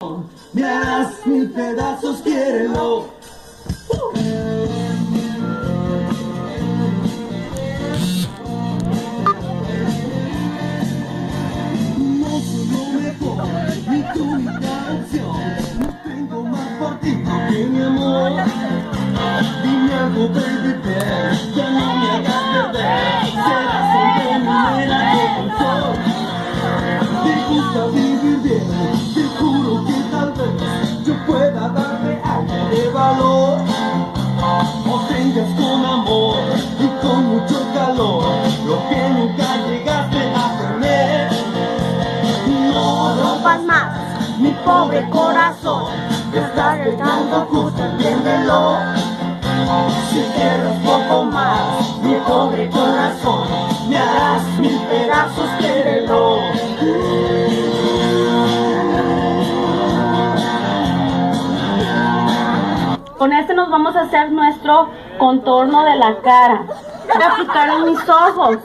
corazón, me harás mil pedazos, quiérelo. No soy lo mejor, ni tú ni canción, no tengo más partido que mi amor. Dime algo, baby, ya no me hagas perder, serás siempre mi mera confort. Te gusta vivir bien, te juro que tal vez yo pueda darte algo de valor. O tengas con amor y con mucho calor lo que nunca llegaste a tener. No rompas más mi pobre corazón, te estás llegando justo, entiéndelo. Si quieres poco más, mi pobre corazón, me harás mil pedazos, quiérelo. Con este nos vamos a hacer nuestro contorno de la cara. Voy a aplicar en mis ojos.